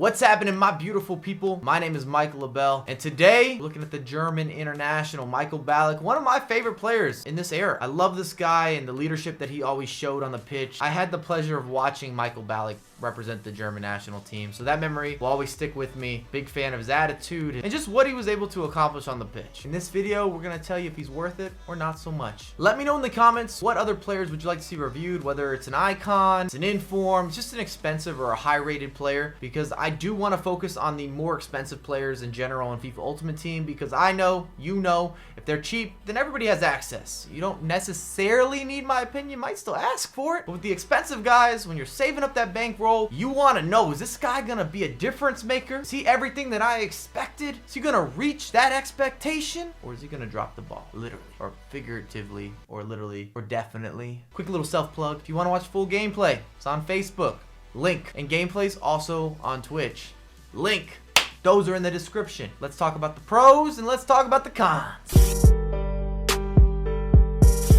What's happening, my beautiful people? My name is Michael LaBelle, and today we're looking at the German international Michael Ballack, one of my favorite players in this era. I love this guy and the leadership that he always showed on the pitch. I had the pleasure of watching Michael Ballack represent the German national team, so that memory will always stick with me. Big fan of his attitude and just what he was able to accomplish on the pitch. In this video, we're gonna tell you if he's worth it or not so much. Let me know in the comments what other players would you like to see reviewed, whether it's an icon, it's an inform, just an expensive or a high rated player, because I do want to focus on the more expensive players in general in FIFA Ultimate Team, because I know, you know, if they're cheap, then everybody has access. You don't necessarily need my opinion, you might still ask for it, but with the expensive guys, when you're saving up that bankroll, you want to know, is this guy gonna be a difference maker? Is he everything that I expected? Is he gonna reach that expectation? Or is he gonna drop the ball, literally, or figuratively, or literally, or definitely? Quick little self-plug, if you want to watch full gameplay, it's on Facebook, link, and gameplay's also on Twitch, link. Those are in the description. Let's talk about the pros and let's talk about the cons.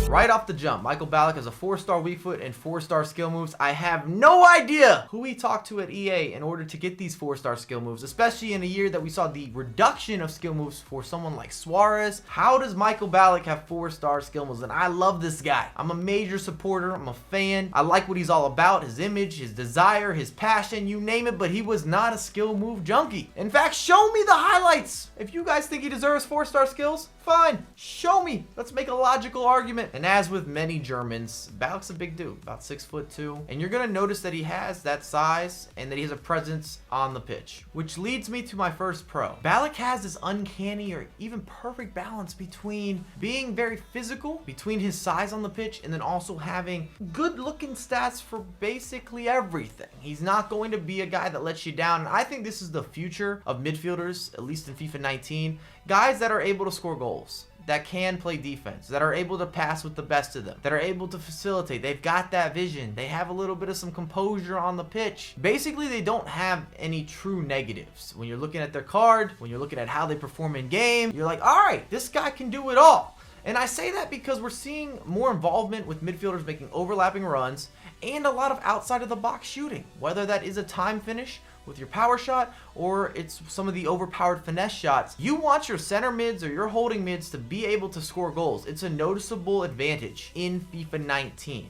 Right off the jump, Michael Ballack has a 4-star weak foot and 4-star skill moves. I have no idea who he talked to at EA in order to get these 4-star skill moves, especially in a year that we saw the reduction of skill moves for someone like Suarez. How does Michael Ballack have 4-star skill moves? And I love this guy. I'm a major supporter. I'm a fan. I like what he's all about, his image, his desire, his passion, you name it, but he was not a skill move junkie. In fact, show me the highlights. If you guys think he deserves 4-star skills, fine, show me. Let's make a logical argument. And as with many Germans, Ballack's a big dude, about 6'2", and you're gonna notice that he has that size and that he has a presence on the pitch, which leads me to my first pro. Ballack has this uncanny or even perfect balance between being very physical, between his size on the pitch, and then also having good looking stats for basically everything. He's not going to be a guy that lets you down, and I think this is the future of midfielders, at least in FIFA 19. Guys that are able to score goals, that can play defense, that are able to pass with the best of them, that are able to facilitate. They've got that vision. They have a little bit of some composure on the pitch. Basically, they don't have any true negatives. When you're looking at their card, when you're looking at how they perform in game, you're like, all right, this guy can do it all. And I say that because we're seeing more involvement with midfielders making overlapping runs and a lot of outside of the box shooting, whether that is a time finish with your power shot or it's some of the overpowered finesse shots. You want your center mids or your holding mids to be able to score goals. It's a noticeable advantage in FIFA 19.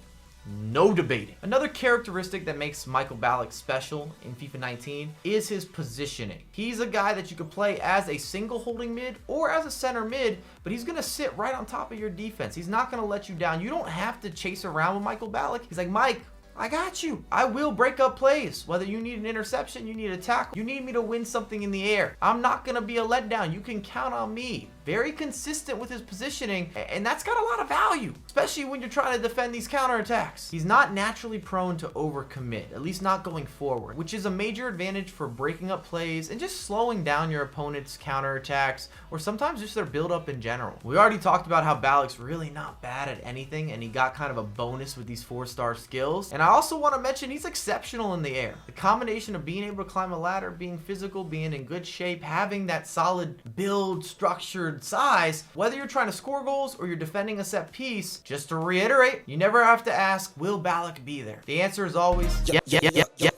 No debating. Another characteristic that makes Michael Ballack special in FIFA 19 is his positioning. He's a guy that you could play as a single holding mid or as a center mid, but he's gonna sit right on top of your defense. He's not gonna let you down. You don't have to chase around with Michael Ballack. He's like, Mike, I got you. I will break up plays. Whether you need an interception, you need a tackle, you need me to win something in the air, I'm not gonna be a letdown. You can count on me. Very consistent with his positioning, and that's got a lot of value, especially when you're trying to defend these counterattacks. He's not naturally prone to overcommit, at least not going forward, which is a major advantage for breaking up plays and just slowing down your opponent's counterattacks, or sometimes just their build-up in general. We already talked about how Ballack's really not bad at anything, and he got kind of a bonus with these 4-star skills. And I also want to mention he's exceptional in the air. The combination of being able to climb a ladder, being physical, being in good shape, having that solid build, structured size, whether you're trying to score goals or you're defending a set piece, just to reiterate, you never have to ask, will Ballack be there? The answer is always,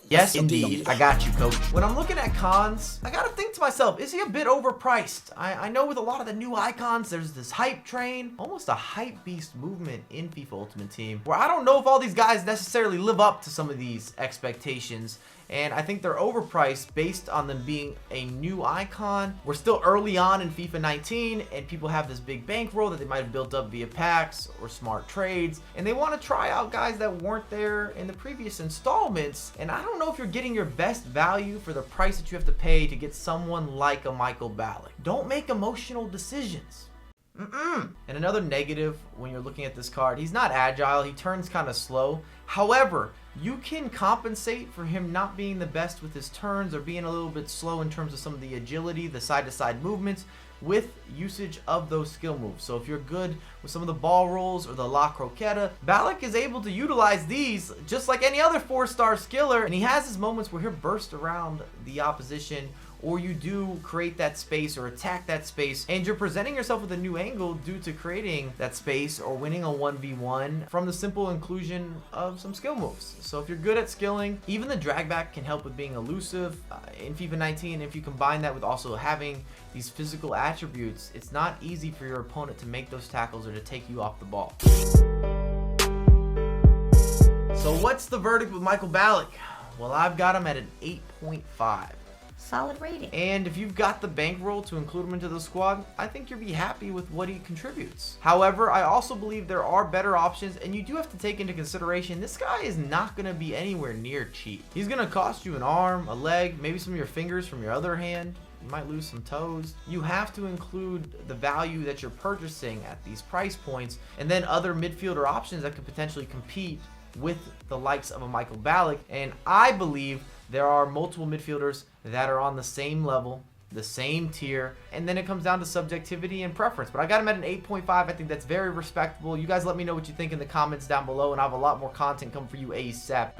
yes, indeed. I got you, coach. When I'm looking at cons, I gotta think to myself, is he a bit overpriced? I know with a lot of the new icons, there's this hype train, almost a hype beast movement in FIFA Ultimate Team, where I don't know if all these guys necessarily live up to some of these expectations. And I think they're overpriced based on them being a new icon. We're still early on in FIFA 19, and people have this big bankroll that they might have built up via packs or smart trades, and they want to try out guys that weren't there in the previous installments. And I don't know if you're getting your best value for the price that you have to pay to get someone like a Michael Ballack. Don't make emotional decisions. And another negative when you're looking at this card, he's not agile, he turns kind of slow. However, you can compensate for him not being the best with his turns or being a little bit slow in terms of some of the agility, the side-to-side movements, with usage of those skill moves. So if you're good with some of the ball rolls or the La Croqueta, Ballack is able to utilize these just like any other 4-star skiller, and he has his moments where he'll burst around the opposition or you do create that space or attack that space, and you're presenting yourself with a new angle due to creating that space or winning a 1v1 from the simple inclusion of some skill moves. So if you're good at skilling, even the drag back can help with being elusive in FIFA 19. If you combine that with also having these physical attributes, it's not easy for your opponent to make those tackles or to take you off the ball. So what's the verdict with Michael Ballack? Well, I've got him at an 8.5. Solid rating. And if you've got the bankroll to include him into the squad, I think you'll be happy with what he contributes. However, I also believe there are better options, and you do have to take into consideration this guy is not going to be anywhere near cheap. He's going to cost you an arm, a leg, maybe some of your fingers from your other hand. You might lose some toes. You have to include the value that you're purchasing at these price points, and then other midfielder options that could potentially compete with the likes of a Michael Ballack. And I believe there are multiple midfielders that are on the same level, the same tier, and then it comes down to subjectivity and preference. But I got him at an 8.5. I think that's very respectable. You guys let me know what you think in the comments down below, and I have a lot more content coming for you ASAP.